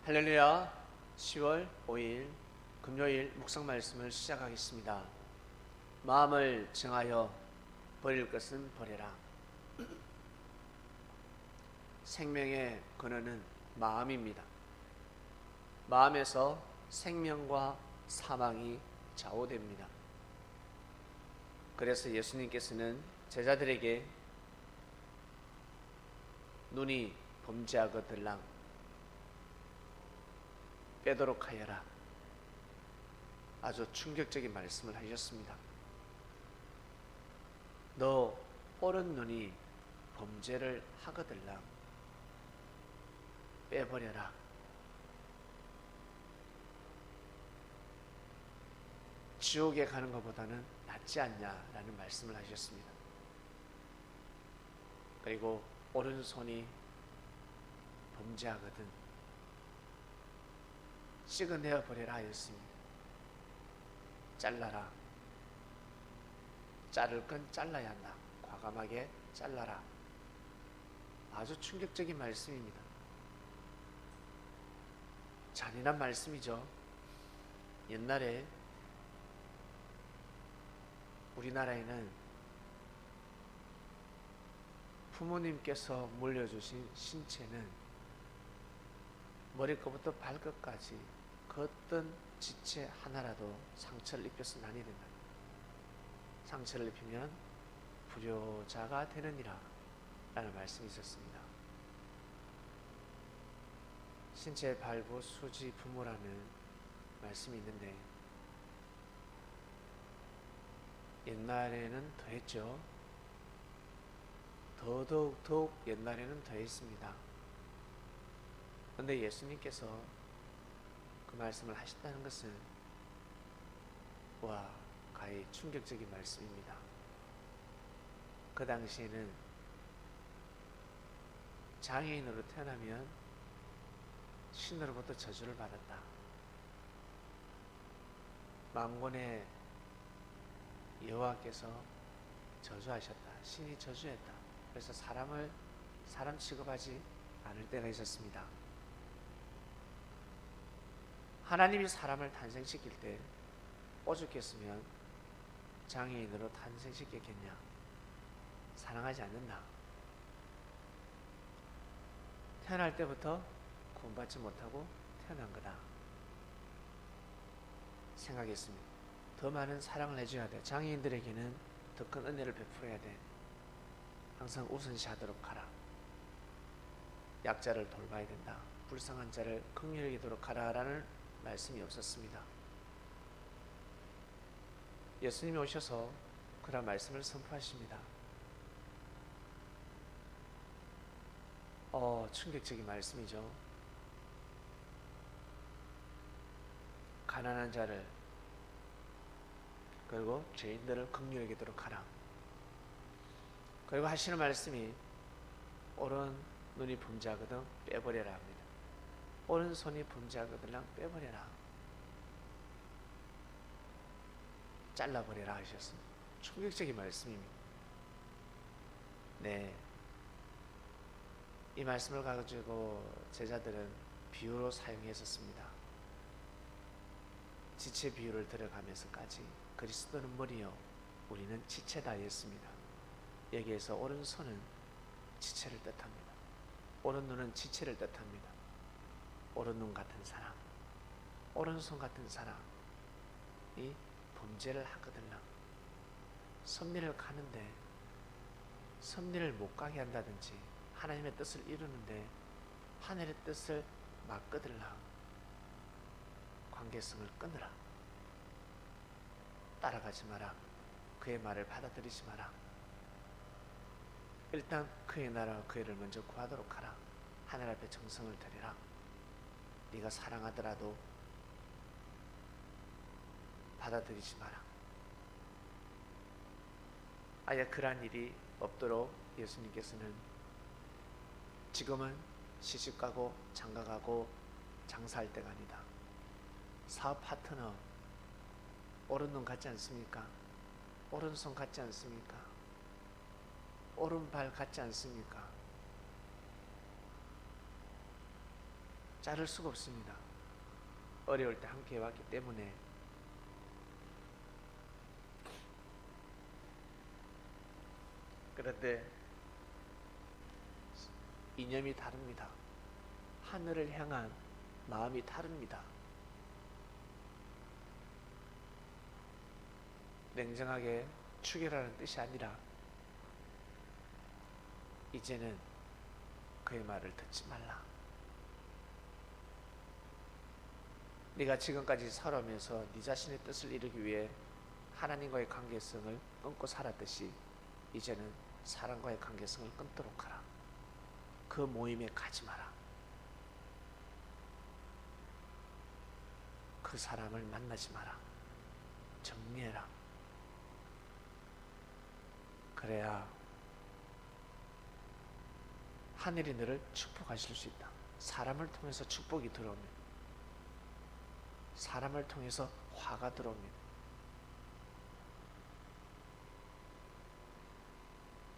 할렐루야. 10월 5일 금요일 묵상 말씀을 시작하겠습니다. 마음을 정하여 버릴 것은 버려라. 생명의 근원은 마음입니다. 마음에서 생명과 사망이 좌우됩니다. 그래서 예수님께서는 제자들에게 눈이 범죄하거들랑 빼도록 하여라. 아주 충격적인 말씀을 하셨습니다. 너 오른 눈이 범죄를 하거들랑 빼버려라. 지옥에 가는 것보다는 낫지 않냐라는 말씀을 하셨습니다. 그리고 오른손이 범죄하거든 찍어내어 버려라 하였습니다. 잘라라. 자를 건 잘라야 한다. 과감하게 잘라라. 아주 충격적인 말씀입니다. 잔인한 말씀이죠. 옛날에 우리나라에는 부모님께서 물려주신 신체는 머리끝부터 발끝까지 그 어떤 지체 하나라도 상처를 입혀서 난이 된다. 상처를 입히면 불효자가 되느니라 라는 말씀이 있었습니다. 신체 발부 수지 부모라는 말씀이 있는데 옛날에는 더했죠. 더욱 옛날에는 더했습니다. 그런데 예수님께서 그 말씀을 하셨다는 것은 가히 충격적인 말씀입니다. 그 당시에는 장애인으로 태어나면 신으로부터 저주를 받았다. 만군의 여호와께서 저주하셨다. 신이 저주했다. 그래서 사람 취급하지 않을 때가 있었습니다. 하나님이 사람을 탄생시킬 때 오죽했으면 장애인으로 탄생시켰겠냐. 사랑하지 않는다. 태어날 때부터 구원받지 못하고 태어난 거다 생각했습니다. 더 많은 사랑을 해줘야 돼. 장애인들에게는 더 큰 은혜를 베풀어야 돼. 항상 우선시하도록 하라. 약자를 돌봐야 된다. 불쌍한 자를 긍휼히 여기도록 하라라는 말씀이 없었습니다. 예수님이 오셔서 그런 말씀을 선포하십니다. 충격적인 말씀이죠. 가난한 자를 그리고 죄인들을 긍휼히 여기도록 하라. 그리고 하시는 말씀이 오른 눈이 범죄하거든 빼버려라 합니다. 오른손이 범죄하거든 빼버려라. 잘라버려라 하셨습니다. 충격적인 말씀입니다. 네, 이 말씀을 가지고 제자들은 비유로 사용했었습니다. 지체 비유를 들어가면서까지 그리스도는 머리요 우리는 지체다 했습니다. 여기에서 오른손은 지체를 뜻합니다. 오른눈은 지체를 뜻합니다. 오른눈 같은 사람, 오른손 같은 사람이 범죄를 하거든요. 섭리를 가는데 섭리를 못 가게 한다든지 하나님의 뜻을 이루는데 하늘의 뜻을 막거들라. 관계성을 끊으라. 따라가지 마라. 그의 말을 받아들이지 마라. 일단 그의 나라와 그의 를 먼저 구하도록 하라. 하늘 앞에 정성을 드리라. 네가 사랑하더라도 받아들이지 마라. 아예 그러한 일이 없도록 예수님께서는 지금은 시집가고 장가가고 장사할 때가 아니다. 사업 파트너 오른눈 같지 않습니까? 오른손 같지 않습니까? 오른발 같지 않습니까? 자를 수가 없습니다. 어려울 때 함께 해왔기 때문에. 그런데 이념이 다릅니다. 하늘을 향한 마음이 다릅니다. 냉정하게 추결하는 뜻이 아니라 이제는 그의 말을 듣지 말라. 네가 지금까지 살아오면서 네 자신의 뜻을 이루기 위해 하나님과의 관계성을 끊고 살았듯이 이제는 사람과의 관계성을 끊도록 하라. 그 모임에 가지 마라. 그 사람을 만나지 마라. 정리해라. 그래야 하늘이 너를 축복하실 수 있다. 사람을 통해서 축복이 들어옵니다. 사람을 통해서 화가 들어옵니다.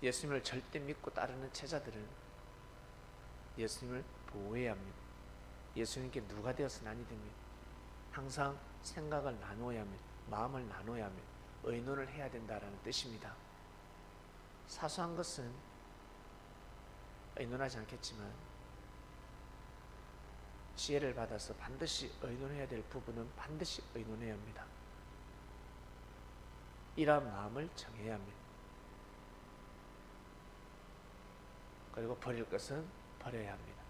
예수님을 절대 믿고 따르는 제자들은 예수님을 보호해야 합니다. 예수님께 누가 되어서는 아니 됩니다. 항상 생각을 나누어야 합니다. 마음을 나누어야 합니다. 의논을 해야 된다는 뜻입니다. 사소한 것은 의논하지 않겠지만 지혜를 받아서 반드시 의논해야 될 부분은 반드시 의논해야 합니다. 이러한 마음을 정해야 합니다. 그리고 버릴 것은 버려야 합니다.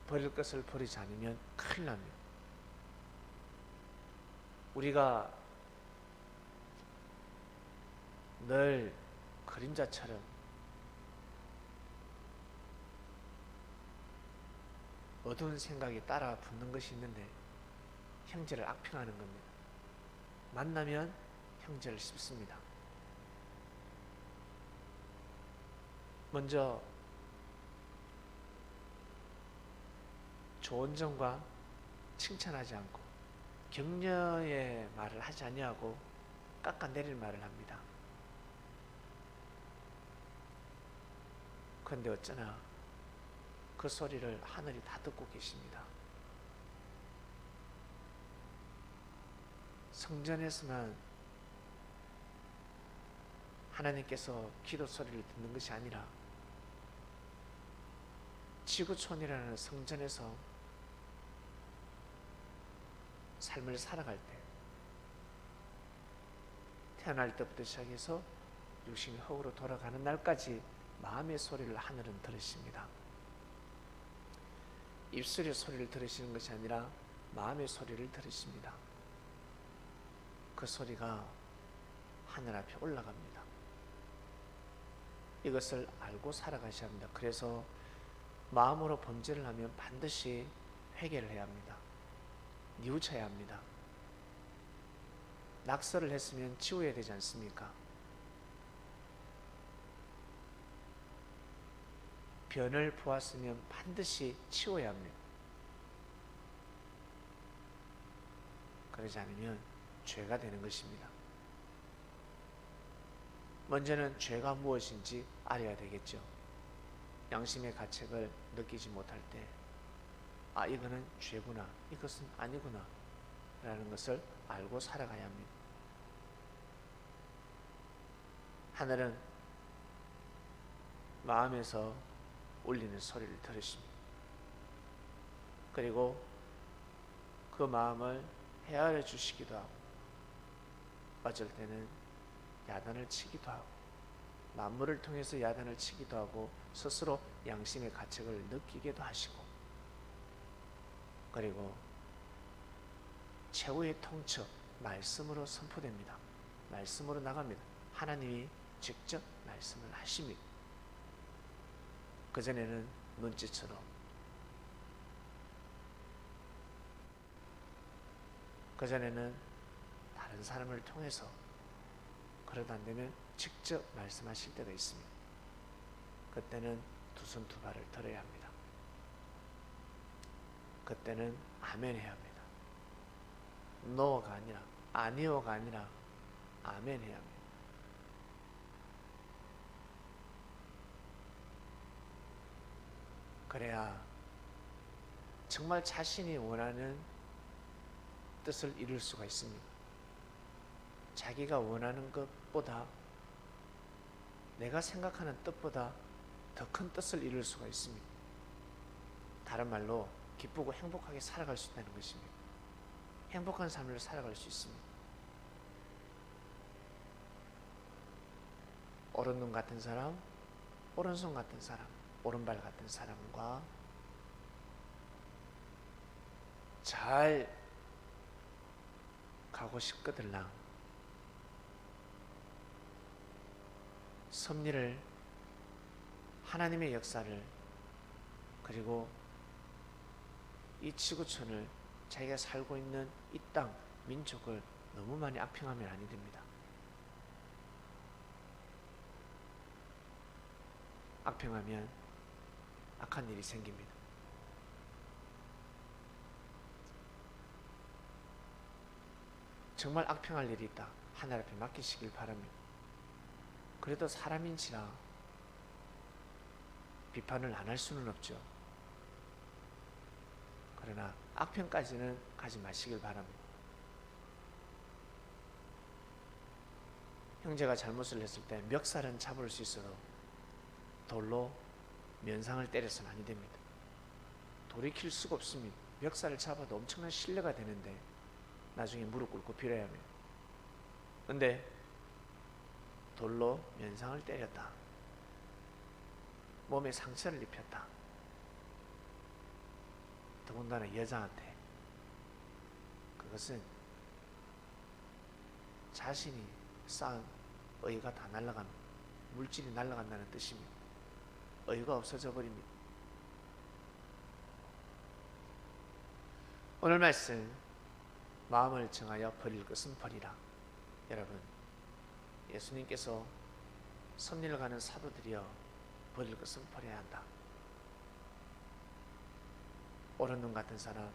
버릴 것을 버리지 않으면 큰일 납니다. 우리가 늘 그림자처럼 어두운 생각이 따라 붙는 것이 있는데 형제를 악평하는 겁니다. 만나면 형제를 씹습니다. 먼저 좋은 점과 칭찬하지 않고 격려의 말을 하지 아니하고 깎아내릴 말을 합니다. 그런데 어쩌나 그 소리를 하늘이 다 듣고 계십니다. 성전에서만 하나님께서 기도 소리를 듣는 것이 아니라 지구촌이라는 성전에서 삶을 살아갈 때 태어날 때부터 시작해서 육신이 흙으로 돌아가는 날까지 마음의 소리를 하늘은 들으십니다. 입술의 소리를 들으시는 것이 아니라 마음의 소리를 들으십니다. 그 소리가 하늘 앞에 올라갑니다. 이것을 알고 살아가셔야 합니다. 그래서 마음으로 범죄를 하면 반드시 회개를 해야 합니다. 뉘우쳐야 합니다. 낙서를 했으면 지워야 되지 않습니까? 변을 보았으면 반드시 치워야 합니다. 그러지 않으면 죄가 되는 것입니다. 먼저는 죄가 무엇인지 알아야 되겠죠. 양심의 가책을 느끼지 못할 때, 아, 이거는 죄구나, 이것은 아니구나 라는 것을 알고 살아가야 합니다. 하늘은 마음에서 울리는 소리를 들으십니다. 그리고 그 마음을 헤아려 주시기도 하고, 어쩔 때는 야단을 치기도 하고, 만물을 통해서 야단을 치기도 하고, 스스로 양심의 가책을 느끼기도 하시고, 그리고 최후의 통첩 말씀으로 선포됩니다. 말씀으로 나갑니다. 하나님이 직접 말씀을 하십니다. 그전에는 눈치처럼, 그전에는 다른 사람을 통해서, 그러다 안 되면 직접 말씀하실 때가 있습니다. 그때는 두 손 두 발을 들어야 합니다. 그때는 아멘 해야 합니다. 노가 아니라, 아니오가 아니라 아멘 해야 합니다. 그래야 정말 자신이 원하는 뜻을 이룰 수가 있습니다. 자기가 원하는 것보다, 내가 생각하는 뜻보다 더 큰 뜻을 이룰 수가 있습니다. 다른 말로 기쁘고 행복하게 살아갈 수 있다는 것입니다. 행복한 삶을 살아갈 수 있습니다. 오른눈 같은 사람, 오른손 같은 사람, 오른발 같은 사람과 잘 가고 싶거들랑 섭리를, 하나님의 역사를, 그리고 이 지구촌을, 자기가 살고 있는 이 땅, 민족을 너무 많이 악평하면 아니 됩니다. 악평하면 악한 일이 생깁니다. 정말 악평할 일이 있다, 하늘 앞에 맡기시길 바랍니다. 그래도 사람인지라 비판을 안 할 수는 없죠. 그러나 악평까지는 가지 마시길 바랍니다. 형제가 잘못을 했을 때 멱살은 잡을 수 있어도 돌로 면상을 때려서는 아니 됩니다. 돌이킬 수가 없습니다. 멱살을 잡아도 엄청난 신뢰가 되는데 나중에 무릎 꿇고 빌어야 합니다. 근데 돌로 면상을 때렸다, 몸에 상처를 입혔다, 더군다나 여자한테, 그것은 자신이 쌓은 의가 다 날아갑니다. 물질이 날아간다는 뜻입니다. 의가 없어져 버립니다. 오늘 말씀, 마음을 정하여 버릴 것은 버리라. 여러분, 예수님께서 섭리를 가는 사도들이여 버릴 것은 버려야 한다. 오른눈 같은 사람,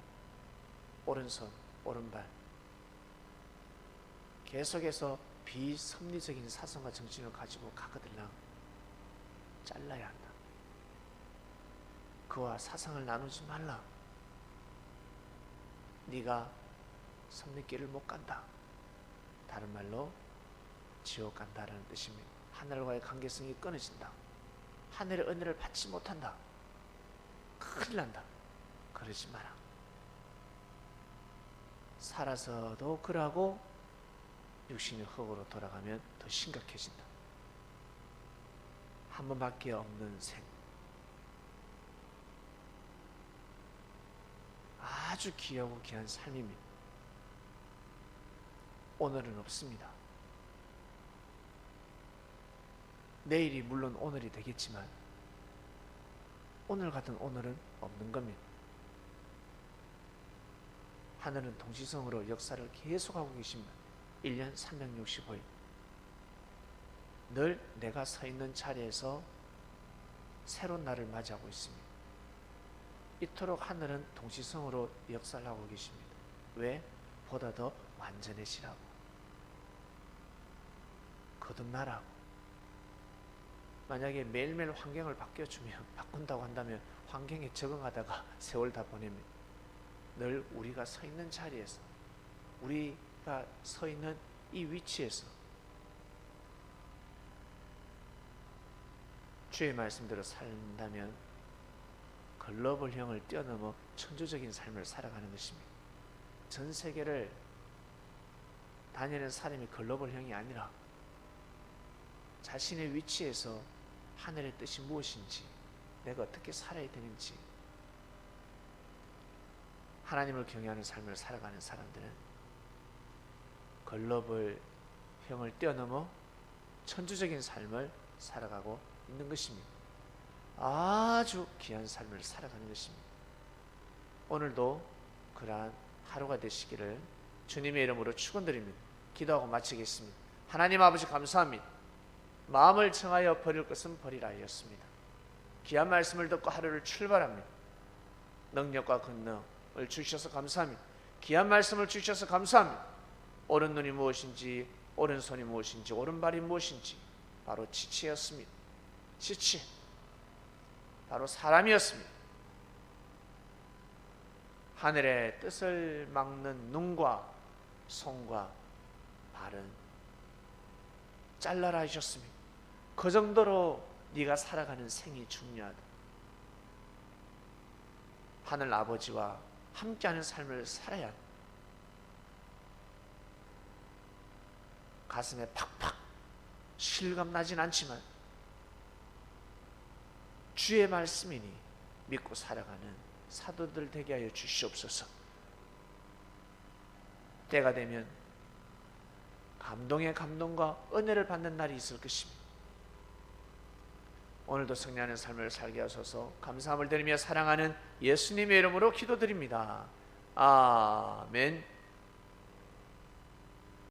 오른손, 오른발, 계속해서 비섭리적인 사상과 정신을 가지고 가거들랑 잘라야 한다. 그와 사상을 나누지 말라. 네가 섭리길을 못 간다. 다른 말로 지옥 간다라는 뜻입니다. 하늘과의 관계성이 끊어진다. 하늘의 은혜를 받지 못한다. 큰일 난다. 그러지 마라. 살아서도 그러고 육신의 흙으로 돌아가면 더 심각해진다. 한 번밖에 없는 생, 아주 귀하고 귀한 삶입니다. 오늘은 없습니다. 내일이 물론 오늘이 되겠지만 오늘 같은 오늘은 없는 겁니다. 하늘은 동시성으로 역사를 계속하고 계십니다. 1년 365일 늘 내가 서 있는 자리에서 새로운 날을 맞이하고 있습니다. 이토록 하늘은 동시성으로 역사를 하고 계십니다. 왜? 보다 더 완전해지라고, 거듭나라고. 만약에 매일매일 환경을 바꾼다고 한다면 환경에 적응하다가 세월 다 보냅니다. 늘 우리가 서 있는 자리에서, 우리가 서 있는 이 위치에서 주의 말씀대로 산다면 글로벌형을 뛰어넘어 천주적인 삶을 살아가는 것입니다. 전 세계를 다니는 사람이 글로벌형이 아니라 자신의 위치에서 하늘의 뜻이 무엇인지, 내가 어떻게 살아야 되는지, 하나님을 경외하는 삶을 살아가는 사람들은 글로벌형을 뛰어넘어 천주적인 삶을 살아가고 있는 것입니다. 아주 귀한 삶을 살아가는 것입니다. 오늘도 그러한 하루가 되시기를 주님의 이름으로 축원드립니다. 기도하고 마치겠습니다. 하나님 아버지 감사합니다. 마음을 정하여 버릴 것은 버리라 하였습니다. 귀한 말씀을 듣고 하루를 출발합니다. 능력과 권능을 주셔서 감사합니다. 귀한 말씀을 주셔서 감사합니다. 오른눈이 무엇인지, 오른손이 무엇인지, 오른발이 무엇인지 바로 지체였습니다. 지체, 바로 사람이었습니다. 하늘의 뜻을 막는 눈과 손과 발은 잘라라 하셨습니다. 그 정도로 네가 살아가는 생이 중요하다. 하늘 아버지와 함께하는 삶을 살아야 한다. 가슴에 팍팍 실감나진 않지만 주의 말씀이니 믿고 살아가는 사도들 되게 하여 주시옵소서. 때가 되면 감동의 감동과 은혜를 받는 날이 있을 것입니다. 오늘도 승리하는 삶을 살게 하소서. 감사함을 드리며 사랑하는 예수님의 이름으로 기도드립니다. 아멘.